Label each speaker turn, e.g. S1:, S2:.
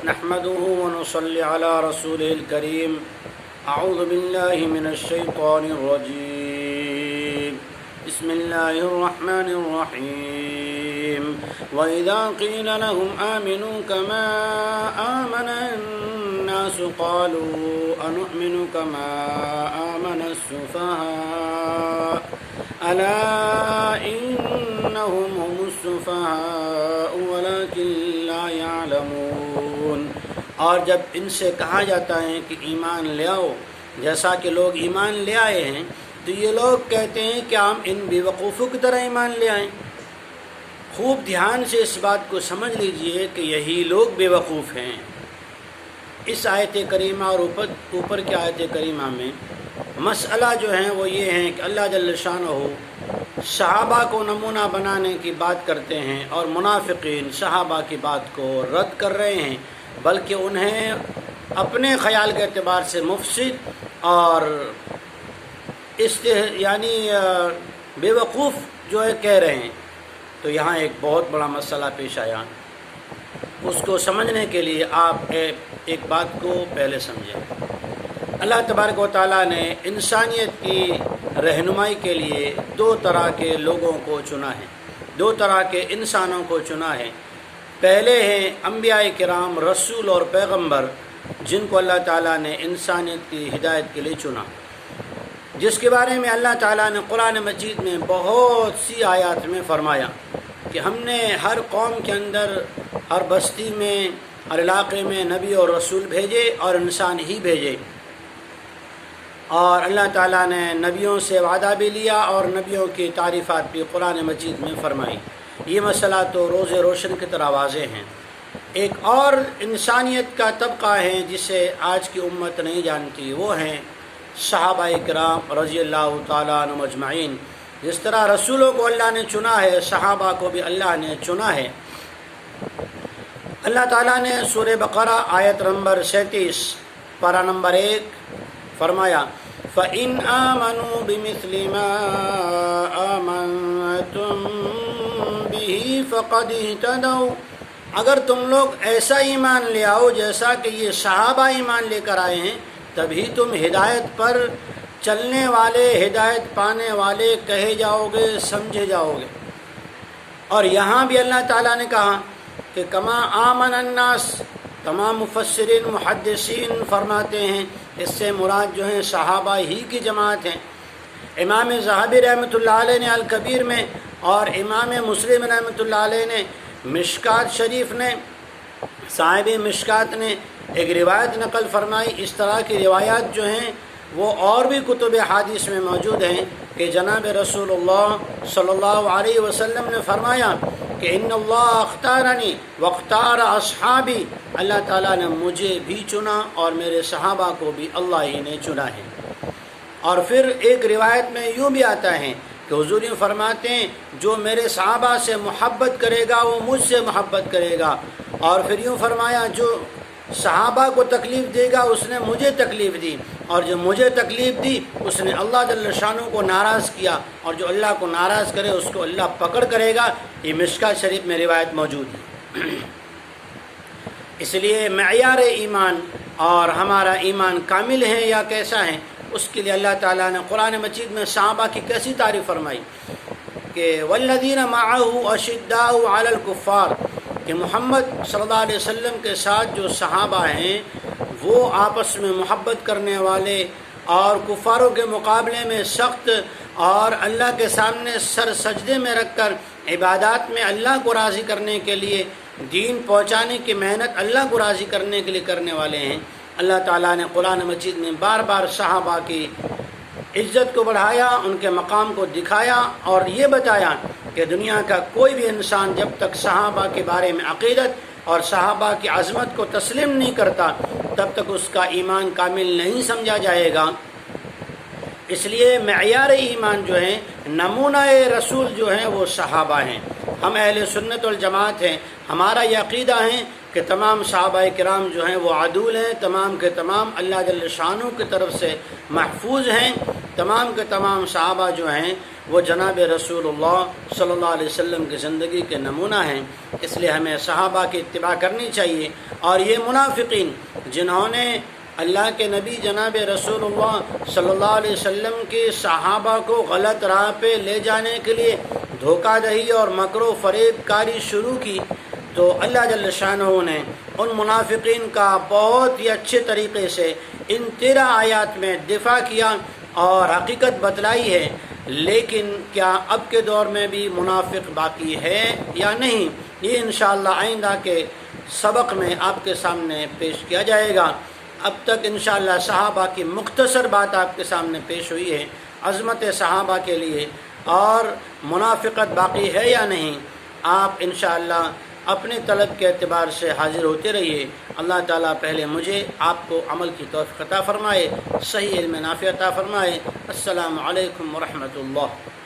S1: نحمده ونصلي على رسوله الكريم اعوذ بالله من الشيطان الرجيم بسم الله الرحمن الرحيم وإذا قيل لهم آمنوا كما آمن الناس قالوا أنؤمن كما آمن السفهاء ألا إنهم هم السفهاء ولكن لا يعلمون۔ اور جب ان سے کہا جاتا ہے کہ ایمان لے آؤ جیسا کہ لوگ ایمان لے آئے ہیں، تو یہ لوگ کہتے ہیں کہ ہم ان بے وقوفوں کی طرح ایمان لے آئیں۔ خوب دھیان سے اس بات کو سمجھ لیجئے کہ یہی لوگ بے وقوف ہیں۔ اس آیت کریمہ اور اوپر کی آیت کریمہ میں مسئلہ جو ہے وہ یہ ہے کہ اللہ جل شانہ صحابہ کو نمونہ بنانے کی بات کرتے ہیں، اور منافقین صحابہ کی بات کو رد کر رہے ہیں، بلکہ انہیں اپنے خیال کے اعتبار سے مفسد اور بے وقوف جو ہے کہہ رہے ہیں۔ تو یہاں ایک بہت بڑا مسئلہ پیش آیا، اس کو سمجھنے کے لیے آپ ایک بات کو پہلے سمجھیں۔ اللہ تبارک و تعالیٰ نے انسانیت کی رہنمائی کے لیے دو طرح کے لوگوں کو چنا ہے، دو طرح کے انسانوں کو چنا ہے۔ پہلے ہیں انبیاء کرام، رسول اور پیغمبر، جن کو اللہ تعالیٰ نے انسانیت کی ہدایت کے لیے چنا، جس کے بارے میں اللہ تعالیٰ نے قرآن مجید میں بہت سی آیات میں فرمایا کہ ہم نے ہر قوم کے اندر، ہر بستی میں، ہر علاقے میں نبی اور رسول بھیجے اور انسان ہی بھیجے، اور اللہ تعالیٰ نے نبیوں سے وعدہ بھی لیا اور نبیوں کی تعریفات بھی قرآن مجید میں فرمائی۔ یہ مسئلہ تو روز روشن کی طرح واضح ہیں۔ ایک اور انسانیت کا طبقہ ہے جسے آج کی امت نہیں جانتی، وہ ہیں صحابہ کرام رضی اللہ تعالیٰ عنہم اجمعین۔ جس طرح رسولوں کو اللہ نے چنا ہے، صحابہ کو بھی اللہ نے چنا ہے۔ اللہ تعالیٰ نے سورہ بقرہ آیت نمبر 37 پارہ نمبر 1 فرمایا فَإِنْ آمَنُوا بِمِثْلِ مَا آمَنْتُمْ بِهِ فَقَدِ اهْتَدَوْا۔ اگر تم لوگ ایسا ایمان لے آؤ جیسا کہ یہ صحابہ ایمان لے کر آئے ہیں، تبھی تم ہدایت پر چلنے والے، ہدایت پانے والے کہے جاؤ گے، سمجھے جاؤ گے۔ اور یہاں بھی اللہ تعالیٰ نے کہا کہ کما آمن الناس، تمام مفسرین محدثین فرماتے ہیں اس سے مراد جو ہیں صحابہ ہی کی جماعت ہیں۔ امام ذہبی رحمۃ اللہ علیہ نے الکبیر میں اور امام مسلم رحمۃ اللہ علیہ نے مشکات شریف نے، صاحب مشکات نے ایک روایت نقل فرمائی۔ اس طرح کی روایات جو ہیں وہ اور بھی کتب حدیث میں موجود ہیں کہ جناب رسول اللہ صلی اللہ علیہ وسلم نے فرمایا کہ ان اللہ اختارنی واختار اصحابی، اللہ تعالیٰ نے مجھے بھی چنا اور میرے صحابہ کو بھی اللہ ہی نے چنا ہے۔ اور پھر ایک روایت میں یوں بھی آتا ہے کہ حضور یوں فرماتے ہیں جو میرے صحابہ سے محبت کرے گا وہ مجھ سے محبت کرے گا، اور پھر یوں فرمایا جو صحابہ کو تکلیف دے گا اس نے مجھے تکلیف دی، اور جو مجھے تکلیف دی اس نے اللہ جل شانہ کو ناراض کیا، اور جو اللہ کو ناراض کرے اس کو اللہ پکڑ کرے گا۔ یہ مشکات شریف میں روایت موجود ہے۔ اس لیے معیار ایمان اور ہمارا ایمان کامل ہے یا کیسا ہے، اس کے لیے اللہ تعالیٰ نے قرآن مجید میں صحابہ کی کیسی تعریف فرمائی کہ والذین معہ اشداء علی الکفار، کہ محمد صلی اللہ علیہ وسلم کے ساتھ جو صحابہ ہیں وہ آپس میں محبت کرنے والے اور کفاروں کے مقابلے میں سخت، اور اللہ کے سامنے سر سجدے میں رکھ کر عبادات میں اللہ کو راضی کرنے کے لیے، دین پہنچانے کی محنت اللہ کو راضی کرنے کے لیے کرنے والے ہیں۔ اللہ تعالیٰ نے قرآن مجید میں بار بار صحابہ کی عزت کو بڑھایا، ان کے مقام کو دکھایا، اور یہ بتایا کہ دنیا کا کوئی بھی انسان جب تک صحابہ کے بارے میں عقیدت اور صحابہ کی عظمت کو تسلیم نہیں کرتا تب تک اس کا ایمان کامل نہیں سمجھا جائے گا۔ اس لیے معیار ایمان جو ہے، نمونہ رسول جو ہیں وہ صحابہ ہیں۔ ہم اہل سنت والجماعت ہیں، ہمارا یہ عقیدہ ہے کہ تمام صحابہ کرام جو ہیں وہ عدول ہیں، تمام کے تمام اللہ جل شانہ کی طرف سے محفوظ ہیں، تمام کے تمام صحابہ جو ہیں وہ جناب رسول اللہ صلی اللہ علیہ وسلم کی زندگی کے نمونہ ہیں، اس لیے ہمیں صحابہ کی اتباع کرنی چاہیے۔ اور یہ منافقین جنہوں نے اللہ کے نبی جناب رسول اللہ صلی اللہ علیہ وسلم کے صحابہ کو غلط راہ پہ لے جانے کے لیے دھوکہ دہی اور مکر و فریب کاری شروع کی، تو اللہ جل شانہ نے ان منافقین کا بہت ہی اچھے طریقے سے ان 13 آیات میں دفاع کیا اور حقیقت بتلائی ہے۔ لیکن کیا اب کے دور میں بھی منافق باقی ہے یا نہیں، یہ انشاءاللہ آئندہ کے سبق میں آپ کے سامنے پیش کیا جائے گا۔ اب تک انشاءاللہ صحابہ کی مختصر بات آپ کے سامنے پیش ہوئی ہے، عظمت صحابہ کے لیے، اور منافقت باقی ہے یا نہیں آپ انشاءاللہ اپنے طلب کے اعتبار سے حاضر ہوتے رہیے۔ اللہ تعالیٰ پہلے مجھے آپ کو عمل کی توفیق عطا فرمائے، صحیح علم نافع عطا فرمائے۔ السلام علیکم ورحمۃ اللہ۔